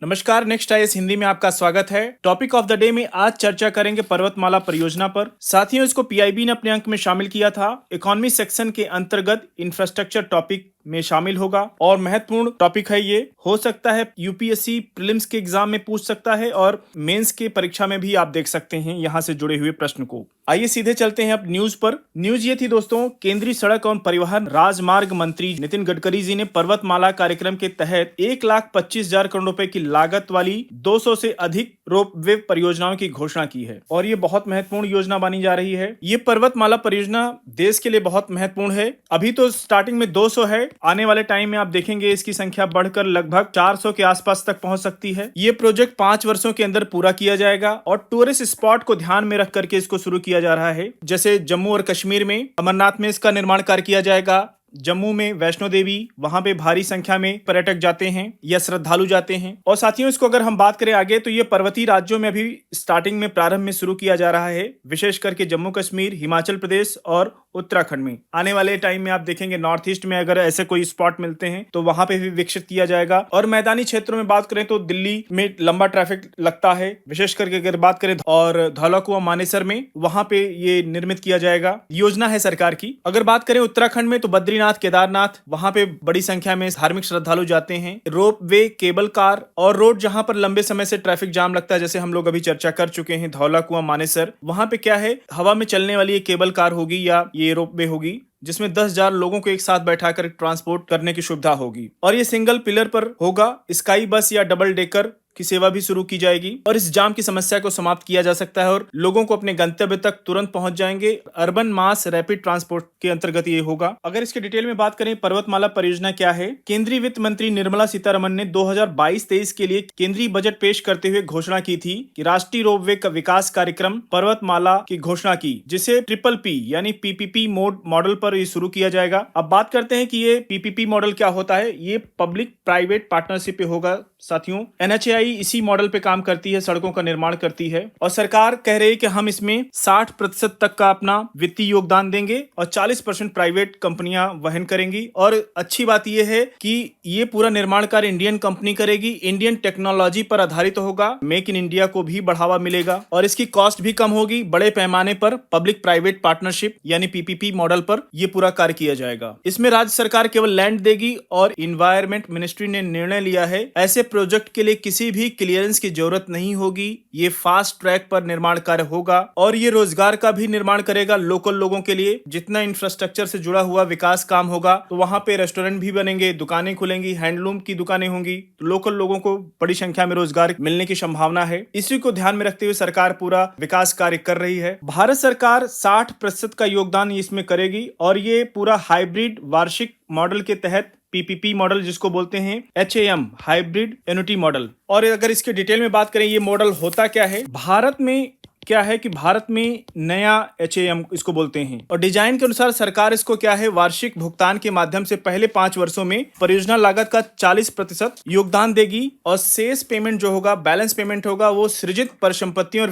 नमस्कार, next IAS Hindi में आपका स्वागत है। टॉपिक ऑफ द डे में आज चर्चा करेंगे पर्वतमाला परियोजना पर। साथियों, इसको पीआईबी ने अपने अंक में शामिल किया था। इकोनॉमी सेक्शन के अंतर्गत इंफ्रास्ट्रक्चर टॉपिक में शामिल होगा और महत्वपूर्ण टॉपिक है। ये हो सकता है यूपीएससी प्रीलिम्स के एग्जाम में पूछ सकता है और मेंस के परीक्षा में भी आप देख सकते हैं यहाँ से जुड़े हुए प्रश्न को। आइए सीधे चलते हैं अब न्यूज पर। न्यूज ये थी दोस्तों, केंद्रीय सड़क और परिवहन राजमार्ग मंत्री नितिन गडकरी जी ने पर्वतमाला कार्यक्रम के तहत 1,25,000 करोड़ रुपए की लागत वाली 200 से अधिक रोपवे परियोजनाओं की घोषणा की है और ये बहुत महत्वपूर्ण योजना बनी जा रही है। ये पर्वतमाला परियोजना देश के लिए बहुत महत्वपूर्ण है। अभी तो स्टार्टिंग में 200 है, आने वाले टाइम में आप देखेंगे इसकी संख्या बढ़कर लगभग 400 के आसपास तक पहुंच सकती है। ये प्रोजेक्ट 5 वर्षों के अंदर पूरा किया जाएगा और टूरिस्ट स्पॉट को ध्यान में रख करके इसको शुरू किया जा रहा है। जैसे जम्मू और कश्मीर में अमरनाथ में इसका निर्माण कार्य किया जाएगा। जम्मू में वैष्णो देवी, वहां पे भारी संख्या में पर्यटक जाते हैं या श्रद्धालु जाते हैं। और साथियों, इसको अगर हम बात करें आगे तो ये पर्वतीय राज्यों में अभी स्टार्टिंग में प्रारंभ में शुरू किया जा रहा है, विशेष करके जम्मू कश्मीर, हिमाचल प्रदेश और उत्तराखंड में। आने वाले टाइम में आप देखेंगे नॉर्थ ईस्ट में अगर ऐसे कोई स्पॉट मिलते हैं तो वहां पे भी विकसित किया जाएगा। और मैदानी क्षेत्रों में बात करें तो दिल्ली में लंबा ट्रैफिक लगता है, विशेष करके अगर बात करें और धौलाकुआं मानेसर में, वहां पे ये निर्मित किया जाएगा। योजना है सरकार की। अगर बात करें उत्तराखंड में तो बद्रीनाथ, केदारनाथ, वहां पे बड़ी संख्या में धार्मिक श्रद्धालु जाते हैं। रोप वे, केबल कार और रोड जहां पर लंबे समय से ट्रैफिक जाम लगता है, जैसे हम लोग अभी चर्चा कर चुके हैं धौलाकुआं मानेसर, वहां पे क्या है, हवा में चलने वाली ये केबल कार होगी या ये रोप वे होगी जिसमें 10,000 लोगों को एक साथ बैठाकर ट्रांसपोर्ट करने की सुविधा होगी। और ये सिंगल पिलर पर होगा। स्काई बस या डबल डेकर की सेवा भी शुरू की जाएगी और इस जाम की समस्या को समाप्त किया जा सकता है और लोगों को अपने गंतव्य तक तुरंत पहुंच जाएंगे। अर्बन मास रैपिड ट्रांसपोर्ट के अंतर्गत ये होगा। अगर इसके डिटेल में बात करें पर्वतमाला परियोजना क्या है, केंद्रीय वित्त मंत्री निर्मला सीतारमण ने 2022-23 के लिए केंद्रीय बजट पेश करते हुए घोषणा की थी कि राष्ट्रीय रोपवे का विकास कार्यक्रम पर्वतमाला की घोषणा की, जिसे PPP यानी PPP मॉडल पर ये शुरू किया जाएगा। अब बात करते हैं कि ये PPP मॉडल क्या होता है। ये पब्लिक प्राइवेट पार्टनरशिप पे होगा। साथियों, NHAI इसी मॉडल पे काम करती है, सड़कों का निर्माण करती है और सरकार कह रही है कि हम इसमें 60% तक का अपना वित्तीय योगदान देंगे और 40% प्राइवेट कंपनियां वहन करेंगी। और अच्छी बात यह है कि ये पूरा निर्माण कार्य इंडियन कंपनी करेगी, इंडियन टेक्नोलॉजी पर आधारित होगा, मेक इन इंडिया को भी बढ़ावा मिलेगा और इसकी कॉस्ट भी कम होगी। बड़े पैमाने पर पब्लिक प्राइवेट पार्टनरशिप यानी PPP मॉडल पर यह पूरा कार्य किया जाएगा। इसमें राज्य सरकार केवल लैंड देगी और इन्वायरमेंट मिनिस्ट्री ने निर्णय लिया है ऐसे प्रोजेक्ट के लिए किसी भी क्लियरेंस की जरूरत नहीं होगी। ये फास्ट ट्रैक पर निर्माण कार्य होगा और ये रोजगार का भी निर्माण करेगा लोकल लोगों के लिए। जितना इंफ्रास्ट्रक्चर से जुड़ा हुआ विकास काम होगा तो वहां पे रेस्टोरेंट भी बनेंगे, दुकानें खुलेंगी, हैंडलूम की दुकानें होंगी, तो लोकल लोगों को बड़ी संख्या में रोजगार मिलने की संभावना है। इसी को ध्यान में रखते हुए सरकार पूरा विकास कार्य कर रही है। भारत सरकार 60% का योगदान इसमें करेगी और ये पूरा हाइब्रिड वार्षिक मॉडल के तहत PPP मॉडल जिसको बोलते हैं HAM हाइब्रिड एन्युटी मॉडल। और अगर इसके डिटेल में बात करें ये मॉडल होता क्या है, भारत में क्या है कि भारत में नया HAM इसको बोलते हैं और डिजाइन के अनुसार सरकार इसको क्या है, वार्षिक भुगतान के माध्यम से पहले 5 वर्षों में परियोजना लागत का 40% योगदान देगी और शेष पेमेंट जो होगा, बैलेंस पेमेंट होगा, वो सृजित परिसंपत्तियों और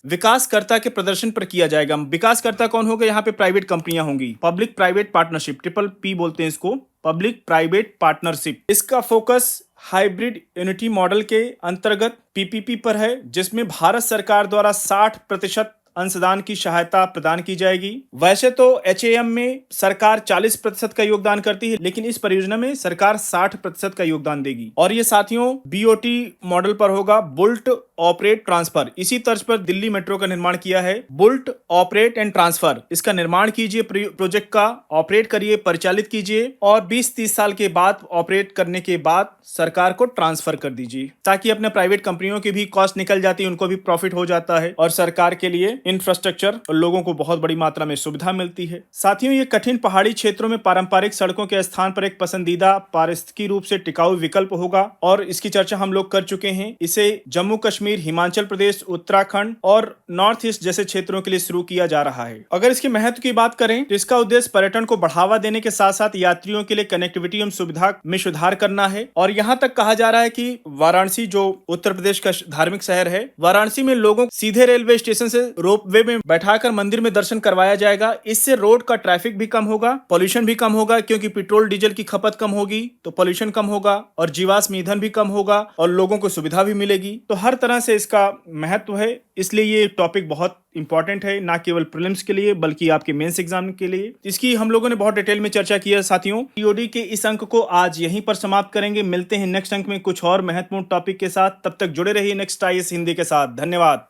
विकासकर्ता के प्रदर्शन पर किया जाएगा। विकासकर्ता कौन होगा, यहाँ पे प्राइवेट कंपनियां होंगी, पब्लिक प्राइवेट पार्टनरशिप, PPP बोलते हैं इसको, पब्लिक प्राइवेट पार्टनरशिप। इसका फोकस हाइब्रिड एन्युटी मॉडल के अंतर्गत PPP पर है, जिसमें भारत सरकार द्वारा 60% अंशदान की सहायता प्रदान की जाएगी। वैसे तो HAM में सरकार 40% का योगदान करती है, लेकिन इस परियोजना में सरकार 60% का योगदान देगी। और ये साथियों BOT मॉडल पर होगा, बुल्ट ऑपरेट ट्रांसफर। इसी तर्ज पर दिल्ली मेट्रो का निर्माण किया है, बुल्ट ऑपरेट एंड ट्रांसफर। इसका निर्माण कीजिए, प्रोजेक्ट का ऑपरेट करिए, परिचालित कीजिए और 20-30 साल के बाद ऑपरेट करने के बाद सरकार को ट्रांसफर कर दीजिए, ताकि अपने प्राइवेट कंपनियों की भी कॉस्ट निकल जाती है, उनको भी प्रॉफिट हो जाता है और सरकार के लिए इंफ्रास्ट्रक्चर और लोगों को बहुत बड़ी मात्रा में सुविधा मिलती है। साथियों, ये कठिन पहाड़ी क्षेत्रों में पारंपरिक सड़कों के स्थान पर एक पसंदीदा पारिस्थितिकी रूप से टिकाऊ विकल्प होगा और इसकी चर्चा हम लोग कर चुके हैं। इसे जम्मू कश्मीर, हिमाचल प्रदेश, उत्तराखंड और नॉर्थ ईस्ट जैसे क्षेत्रों के लिए शुरू किया जा रहा है। अगर इसके महत्व की बात करें तो इसका उद्देश्य पर्यटन को बढ़ावा देने के साथ साथ यात्रियों के लिए कनेक्टिविटी एवं सुविधा में सुधार करना है। और यहाँ तक कहा जा रहा है कि वाराणसी जो उत्तर प्रदेश का धार्मिक शहर है, वाराणसी में लोगों सीधे रेलवे स्टेशन से रोप वे में बैठाकर मंदिर में दर्शन करवाया जाएगा। इससे रोड का ट्रैफिक भी कम होगा, पॉल्यूशन भी कम होगा, क्योंकि पेट्रोल डीजल की खपत कम होगी तो पॉल्यूशन कम होगा और जीवाश्म ईंधन भी कम होगा और लोगों को सुविधा भी मिलेगी। तो हर तरह से इसका महत्व है, इसलिए ये टॉपिक बहुत इंपॉर्टेंट है, ना केवल प्रीलिम्स के लिए बल्कि आपके मेंस एग्जाम के लिए। इसकी हम लोगों ने बहुत डिटेल में चर्चा की है साथियों। टीओडी के इस अंक को आज यहीं पर समाप्त करेंगे। मिलते हैं नेक्स्ट अंक में कुछ और महत्वपूर्ण टॉपिक के साथ। तब तक जुड़े रहिए नेक्स्ट आईएएस हिंदी के साथ। धन्यवाद।